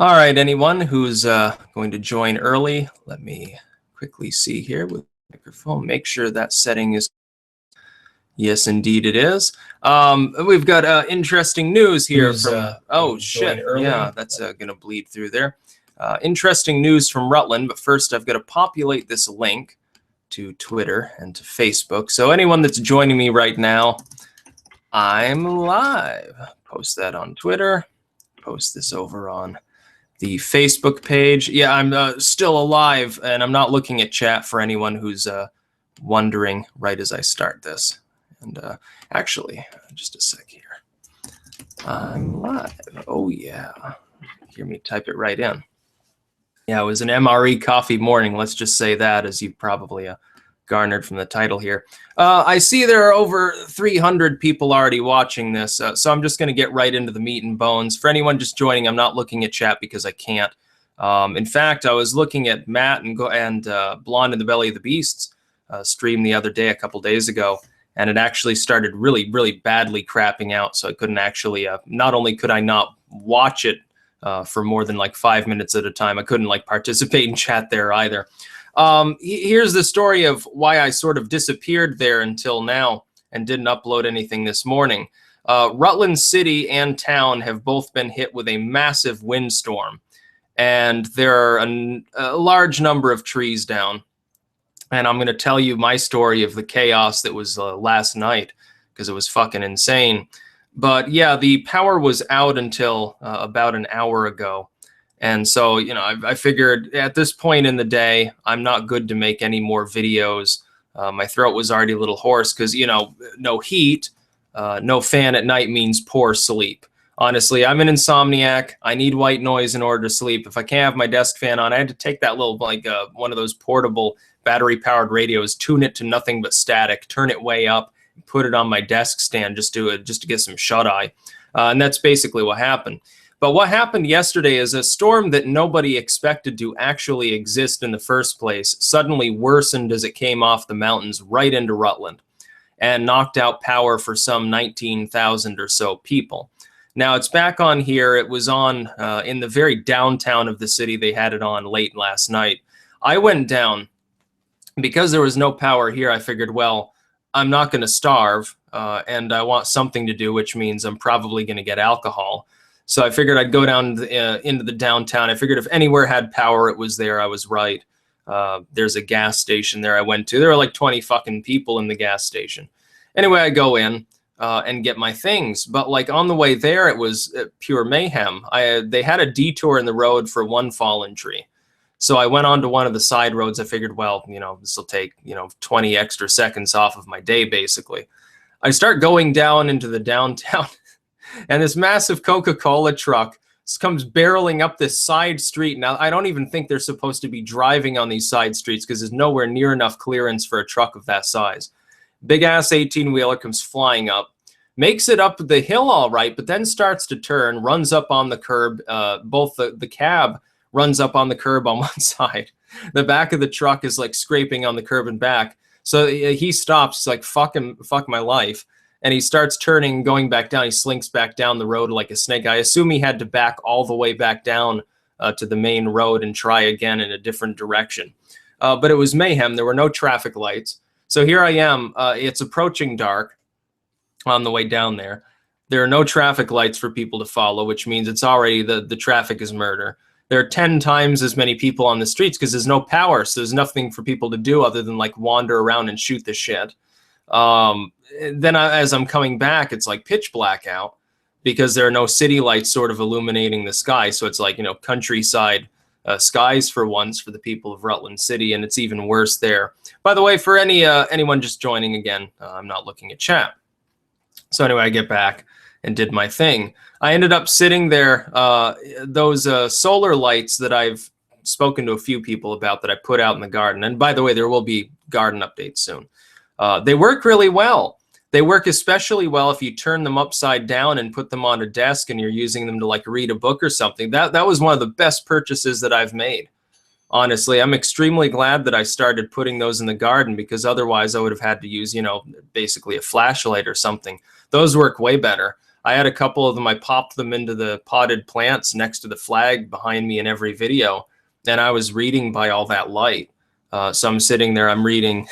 All right, anyone who's going to join early, let me quickly see here with the microphone. Make sure that setting is. Yes, indeed it is. We've got interesting news here from. Oh shit! Yeah, that's going to bleed through there. Interesting news from Rutland, but first I've got to populate this link to Twitter and to Facebook. So anyone that's joining me right now, I'm live. Post that on Twitter. Post this over on the Facebook page. Yeah, I'm still alive, and I'm not looking at chat for anyone who's wondering right as I start this. And actually, just a sec here. I'm live. Oh, yeah. Hear me type it right in. Yeah, it was an MRE coffee morning. Let's just say that, as you probably garnered from the title here. I see there are over 300 people already watching this, so I'm just going to get right into the meat and bones. For anyone just joining, I'm not looking at chat because I can't. In fact, I was looking at Matt and Blonde in the Belly of the Beasts stream the other day, a couple days ago, and it actually started really, really badly crapping out, so I couldn't actually, not only could I not watch it for more than like 5 minutes at a time, I couldn't like participate in chat there either. Here's the story of why I sort of disappeared there until now and didn't upload anything this morning. Rutland City and town have both been hit with a massive windstorm, and there are a large number of trees down. And I'm going to tell you my story of the chaos that was last night, because it was fucking insane. But yeah, the power was out until about an hour ago. And so, you know, I figured at this point in the day, I'm not good to make any more videos. My throat was already a little hoarse because, you know, no heat, no fan at night means poor sleep. Honestly, I'm an insomniac. I need white noise in order to sleep. If I can't have my desk fan on, I had to take that little, like one of those portable battery-powered radios, tune it to nothing but static, turn it way up, and put it on my desk stand just to get some shut-eye. And that's basically what happened. But what happened yesterday is a storm that nobody expected to actually exist in the first place suddenly worsened as it came off the mountains right into Rutland and knocked out power for some 19,000 or so people. Now it's back on here. It was on in the very downtown of the city. They had it on late last night. I went down. Because there was no power here, I figured, well, I'm not going to starve, and I want something to do, which means I'm probably going to get alcohol. So I figured I'd go down into the downtown. I figured if anywhere had power, it was there. I was right. There's a gas station there I went to. There were like 20 fucking people in the gas station. Anyway, I go in and get my things. But like on the way there, it was pure mayhem. They had a detour in the road for one fallen tree. So I went on to one of the side roads. I figured, well, you know, this will take, 20 extra seconds off of my day, basically. I start going down into the downtown, and this massive Coca-Cola truck comes barreling up this side street. Now, I don't even think they're supposed to be driving on these side streets because there's nowhere near enough clearance for a truck of that size. Big-ass 18-wheeler comes flying up, makes it up the hill all right, but then starts to turn, runs up on the curb, both the cab runs up on the curb on one side. The back of the truck is like scraping on the curb and back. So he stops, like, fuck my life. And he starts turning, going back down. He slinks back down the road like a snake. I assume he had to back all the way back down to the main road and try again in a different direction. But it was mayhem. There were no traffic lights. So here I am. It's approaching dark on the way down there. There are no traffic lights for people to follow, which means it's already the traffic is murder. There are 10 times as many people on the streets because there's no power, so there's nothing for people to do other than like wander around and shoot the shit. Then as I'm coming back, it's like pitch black out because there are no city lights sort of illuminating the sky. So it's like, countryside skies for once for the people of Rutland City, and it's even worse there. By the way, for anyone just joining again, I'm not looking at chat. So anyway, I get back and did my thing. I ended up sitting there, those solar lights that I've spoken to a few people about that I put out in the garden. And by the way, there will be garden updates soon. They work really well. They work especially well if you turn them upside down and put them on a desk and you're using them to like read a book or something. That was one of the best purchases that I've made. Honestly, I'm extremely glad that I started putting those in the garden because otherwise I would have had to use, basically a flashlight or something. Those work way better. I had a couple of them. I popped them into the potted plants next to the flag behind me in every video, and I was reading by all that light. So I'm sitting there, I'm reading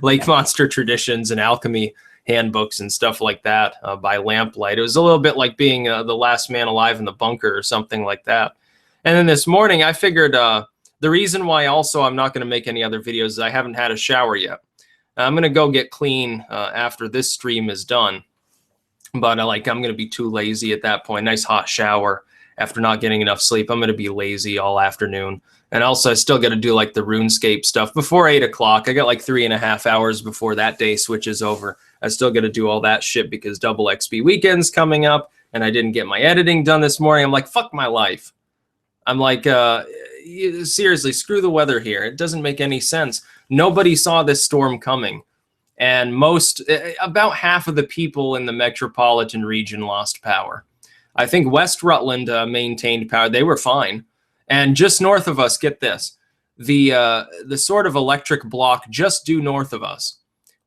Lake Monster Traditions and Alchemy handbooks and stuff like that by lamplight. It was a little bit like being the last man alive in the bunker or something like that. And then this morning, I figured the reason why also I'm not going to make any other videos is I haven't had a shower yet. I'm going to go get clean after this stream is done. But I'm going to be too lazy at that point. Nice hot shower after not getting enough sleep. I'm going to be lazy all afternoon. And also, I still got to do like the RuneScape stuff before 8 o'clock. I got like 3.5 hours before that day switches over. I still got to do all that shit because double XP weekend's coming up, and I didn't get my editing done this morning. I'm like, fuck my life. I'm like, seriously, screw the weather here. It doesn't make any sense. Nobody saw this storm coming. And about half of the people in the metropolitan region lost power. I think West Rutland maintained power. They were fine. And just north of us, get this, the sort of electric block just due north of us,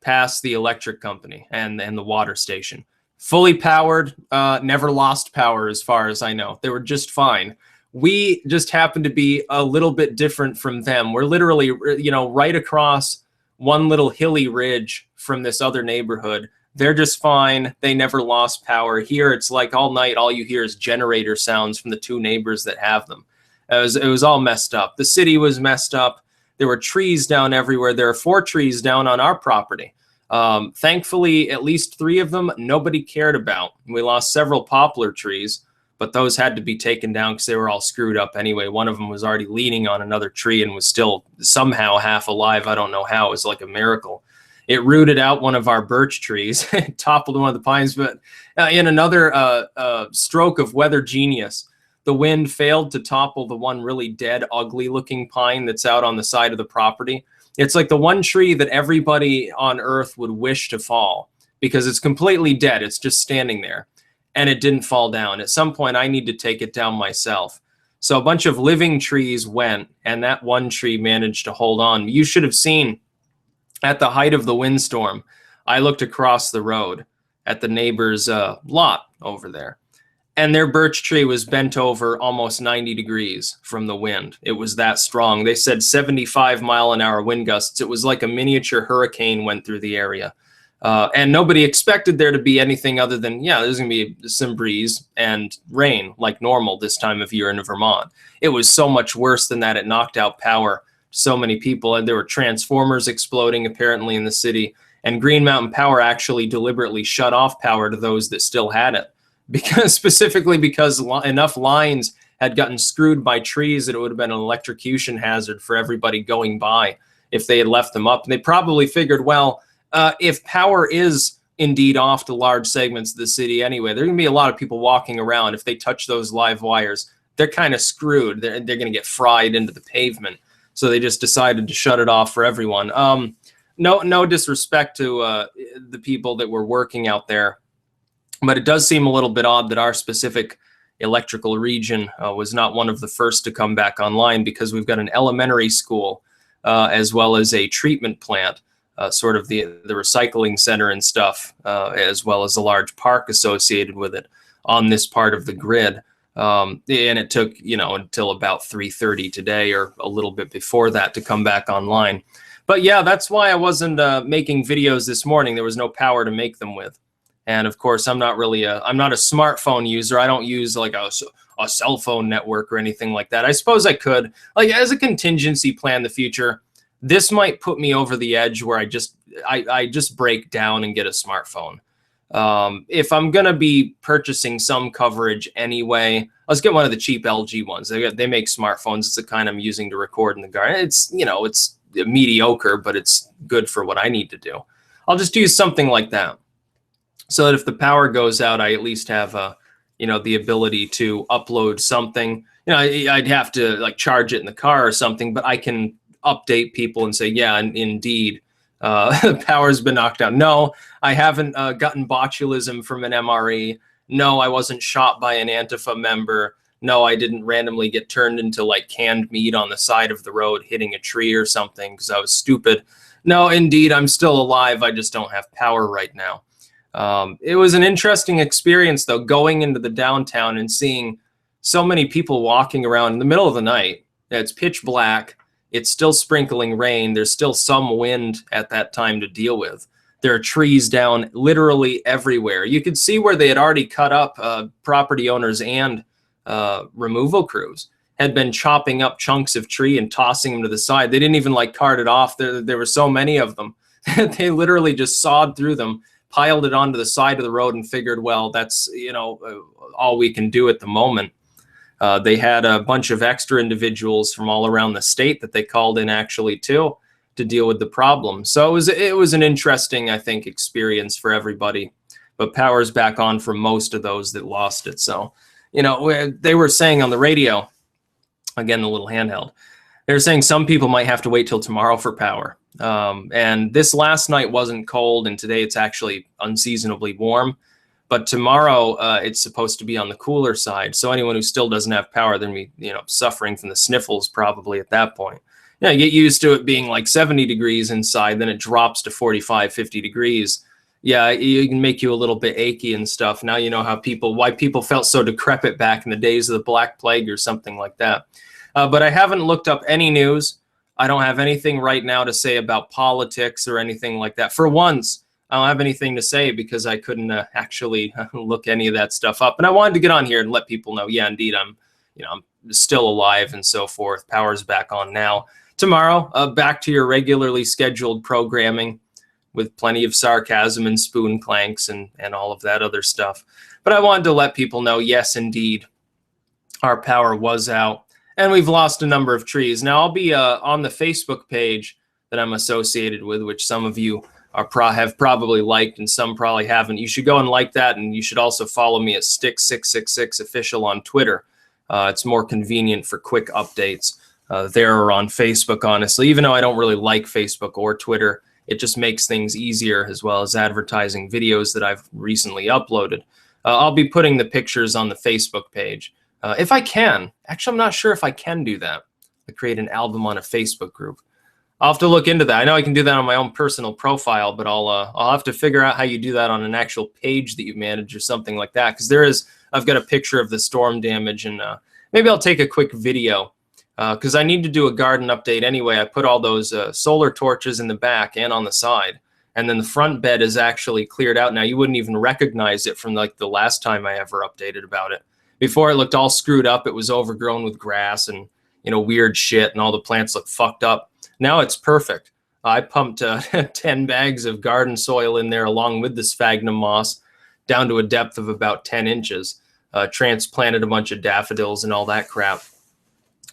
past the electric company and the water station, fully powered, never lost power as far as I know. They were just fine. We just happen to be a little bit different from them. We're literally, right across one little hilly ridge from this other neighborhood. They're just fine. They never lost power. Here, it's like all night, all you hear is generator sounds from the two neighbors that have them. It was all messed up. The city was messed up. There were trees down everywhere. There are 4 trees down on our property. Thankfully, at least 3 of them, nobody cared about. We lost several poplar trees, but those had to be taken down because they were all screwed up anyway. One of them was already leaning on another tree and was still somehow half alive. I don't know how. It was like a miracle. It rooted out one of our birch trees. It toppled one of the pines, but in another stroke of weather genius, the wind failed to topple the one really dead, ugly-looking pine that's out on the side of the property. It's like the one tree that everybody on Earth would wish to fall because it's completely dead. It's just standing there. And it didn't fall down. At some point, I need to take it down myself. So a bunch of living trees went, and that one tree managed to hold on. You should have seen, at the height of the windstorm, I looked across the road at the neighbor's lot over there. And their birch tree was bent over almost 90 degrees from the wind. It was that strong. They said 75-mile-an-hour wind gusts. It was like a miniature hurricane went through the area. And nobody expected there to be anything other than, there's going to be some breeze and rain like normal this time of year in Vermont. It was so much worse than that. It knocked out power to so many people. And there were transformers exploding apparently in the city. And Green Mountain Power actually deliberately shut off power to those that still had it. Specifically because enough lines had gotten screwed by trees that it would have been an electrocution hazard for everybody going by if they had left them up. And they probably figured, well, if power is indeed off to large segments of the city anyway, there are going to be a lot of people walking around. If they touch those live wires, they're kind of screwed. They're going to get fried into the pavement. So they just decided to shut it off for everyone. No disrespect to the people that were working out there, but it does seem a little bit odd that our specific electrical region was not one of the first to come back online, because we've got an elementary school as well as a treatment plant. Sort of the recycling center and stuff, as well as a large park associated with it on this part of the grid. And it took, until about 3:30 today or a little bit before that to come back online. But yeah, that's why I wasn't making videos this morning. There was no power to make them with. And of course, I'm not a smartphone user. I don't use like a cell phone network or anything like that. I suppose I could, like as a contingency plan in the future. This might put me over the edge where I just break down and get a smartphone. If I'm gonna be purchasing some coverage anyway, let's get one of the cheap LG ones. They make smartphones. It's the kind I'm using to record in the garden. It's it's mediocre, but it's good for what I need to do. I'll just use something like that, so that if the power goes out, I at least have the ability to upload something. I'd have to like charge it in the car or something, but I can update people and say, yeah, indeed, the power's been knocked out. No, I haven't gotten botulism from an MRE. No, I wasn't shot by an Antifa member. No, I didn't randomly get turned into like canned meat on the side of the road hitting a tree or something because I was stupid. No, indeed, I'm still alive. I just don't have power right now. It was an interesting experience, though, going into the downtown and seeing so many people walking around in the middle of the night. It's pitch black. It's still sprinkling rain. There's still some wind at that time to deal with. There are trees down literally everywhere. You could see where they had already cut up. Property owners and removal crews had been chopping up chunks of tree and tossing them to the side. They didn't even like cart it off. There were so many of them. They literally just sawed through them, piled it onto the side of the road, and figured, well, that's, you know, all we can do at the moment. They had a bunch of extra individuals from all around the state that they called in actually too to deal with the problem. So it was an interesting, I think, experience for everybody. But power's back on for most of those that lost it. So, you know, they were saying on the radio, again, the little handheld, they were saying some people might have to wait till tomorrow for power. And this last night wasn't cold, and today it's actually unseasonably warm. But tomorrow it's supposed to be on the cooler side. So anyone who still doesn't have power, they're gonna be, you know, suffering from the sniffles probably at that point. Yeah, you get used to it being like 70 degrees inside, then it drops to 45, 50 degrees. Yeah, it can make you a little bit achy and stuff. Now you know why people felt so decrepit back in the days of the Black Plague or something like that. But I haven't looked up any news. I don't have anything right now to say about politics or anything like that. For once, I don't have anything to say because I couldn't actually look any of that stuff up. And I wanted to get on here and let people know, yeah, indeed, I'm still alive and so forth. Power's back on now. Tomorrow, back to your regularly scheduled programming with plenty of sarcasm and spoon clanks and all of that other stuff. But I wanted to let people know, yes, indeed, our power was out. And we've lost a number of trees. Now, I'll be on the Facebook page that I'm associated with, which some of you have probably liked and some probably haven't. You should go and like that, and you should also follow me at Styxhexenhammer666 official on Twitter. It's more convenient for quick updates there or on Facebook, honestly. Even though I don't really like Facebook or Twitter, it just makes things easier, as well as advertising videos that I've recently uploaded. I'll be putting the pictures on the Facebook page. If I can. Actually, I'm not sure if I can do that. I create an album on a Facebook group. I'll have to look into that. I know I can do that on my own personal profile, but I'll have to figure out how you do that on an actual page that you manage or something like that. Because I've got a picture of the storm damage, and maybe I'll take a quick video because I need to do a garden update anyway. I put all those solar torches in the back and on the side, and then the front bed is actually cleared out now. You wouldn't even recognize it from like the last time I ever updated about it. Before, it looked all screwed up. It was overgrown with grass and, you know, weird shit, and all the plants look fucked up. Now it's perfect. I pumped 10 bags of garden soil in there along with the sphagnum moss down to a depth of about 10 inches. Transplanted a bunch of daffodils and all that crap.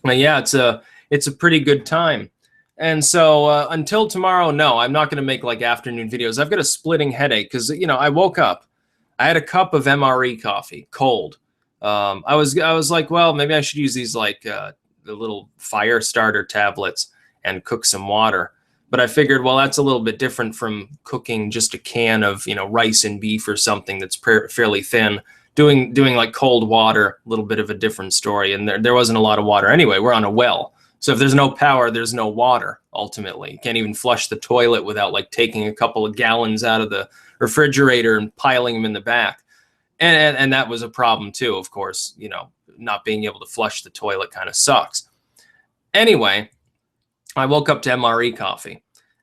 But yeah, it's a pretty good time. And so until tomorrow, no, I'm not going to make like afternoon videos. I've got a splitting headache because, you know, I woke up. I had a cup of MRE coffee, cold. I was like, well, maybe I should use these like the little fire starter tablets and cook some water. But I figured, well, that's a little bit different from cooking just a can of, you know, rice and beef or something that's fairly thin. Doing like cold water, a little bit of a different story. And there wasn't a lot of water anyway. We're on a well. So if there's no power, there's no water, ultimately. You can't even flush the toilet without like taking a couple of gallons out of the refrigerator and piling them in the back. And that was a problem too, of course. You know, not being able to flush the toilet kind of sucks. Anyway, I woke up to MRE coffee.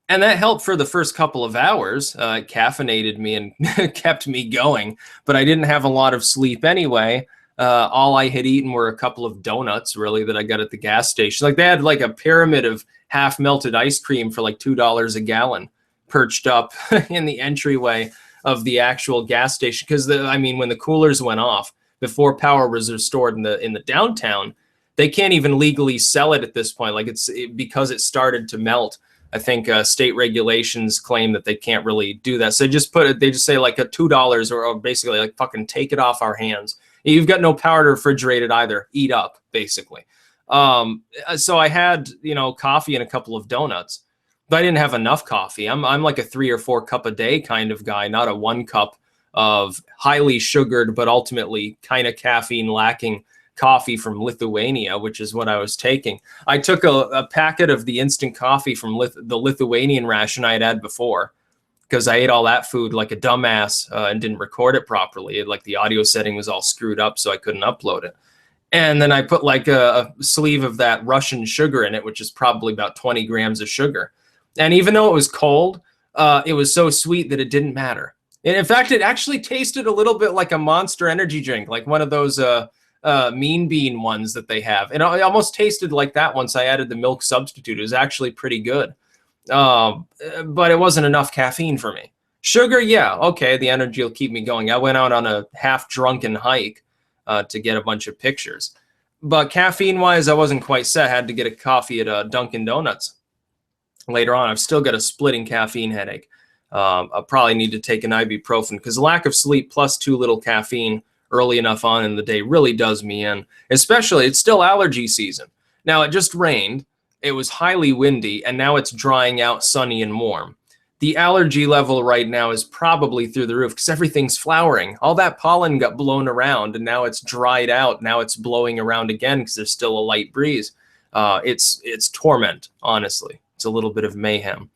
And that helped for the first couple of hours. It caffeinated me and kept me going. But I didn't have a lot of sleep anyway. All I had eaten were a couple of donuts, really, that I got at the gas station. Like, they had like a pyramid of half-melted ice cream for like $2 a gallon perched up in the entryway of the actual gas station. Because, I mean, when the coolers went off, before power was restored in the downtown, they can't even legally sell it at this point. Like, because it started to melt. I think state regulations claim that they can't really do that. So they just say like a $2 or basically like fucking take it off our hands. You've got no power to refrigerate it either. Eat up, basically. So I had, you know, coffee and a couple of donuts, but I didn't have enough coffee. I'm like a 3 or 4 cup a day kind of guy, not a 1 cup of highly sugared, but ultimately kind of caffeine lacking coffee from Lithuania, which is what I was taking. I took a packet of the instant coffee from the Lithuanian ration I had before, because I ate all that food like a dumbass and didn't record it properly. Like the audio setting was all screwed up, so I couldn't upload it. And then I put like a sleeve of that Russian sugar in it, which is probably about 20 grams of sugar. And even though it was cold, it was so sweet that it didn't matter. And in fact, it actually tasted a little bit like a Monster energy drink, like one of those Mean Bean ones that they have. And it almost tasted like that once I added the milk substitute. It was actually pretty good. But it wasn't enough caffeine for me. Sugar, yeah, okay, the energy will keep me going. I went out on a half-drunken hike to get a bunch of pictures. But caffeine-wise, I wasn't quite set. I had to get a coffee at Dunkin' Donuts. Later on, I've still got a splitting caffeine headache. I'll probably need to take an ibuprofen because lack of sleep plus too little caffeine early enough on in the day really does me in. Especially, it's still allergy season. Now, it just rained. It was highly windy, and now it's drying out, sunny and warm. The allergy level right now is probably through the roof because everything's flowering. All that pollen got blown around, and now it's dried out. Now it's blowing around again because there's still a light breeze. It's torment, honestly. It's a little bit of mayhem.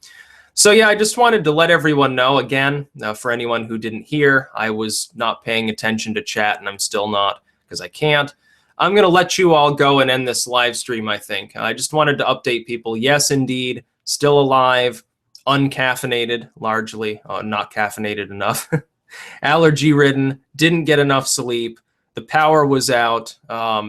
So yeah, I just wanted to let everyone know again, for anyone who didn't hear, I was not paying attention to chat, and I'm still not because I can't. I'm going to let you all go and end this live stream, I think. I just wanted to update people. Yes, indeed, still alive, uncaffeinated, largely, not caffeinated enough. Allergy-ridden, didn't get enough sleep. The power was out,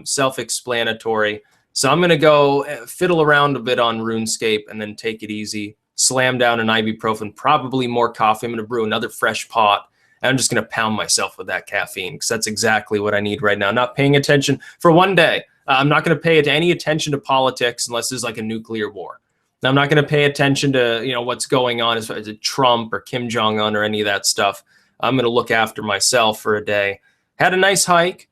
self-explanatory. So I'm going to go fiddle around a bit on RuneScape and then take it easy, slam down an ibuprofen, probably more coffee. I'm going to brew another fresh pot. And I'm just going to pound myself with that caffeine because that's exactly what I need right now. Not paying attention for one day. I'm not going to pay any attention to politics unless there's like a nuclear war. I'm not going to pay attention to what's going on as far as Trump or Kim Jong-un or any of that stuff. I'm going to look after myself for a day. Had a nice hike,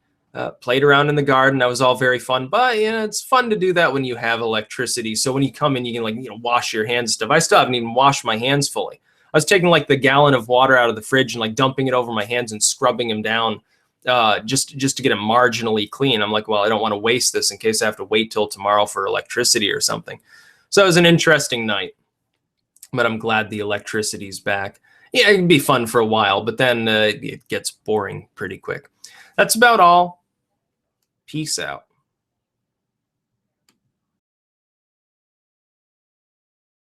played around in the garden. That was all very fun. But it's fun to do that when you have electricity. So when you come in, you can wash your hands and stuff. I still haven't even washed my hands fully. I was taking like the gallon of water out of the fridge and like dumping it over my hands and scrubbing them down just to get them marginally clean. I'm like, well, I don't want to waste this in case I have to wait till tomorrow for electricity or something. So it was an interesting night, but I'm glad the electricity's back. Yeah, it can be fun for a while, but then it gets boring pretty quick. That's about all. Peace out.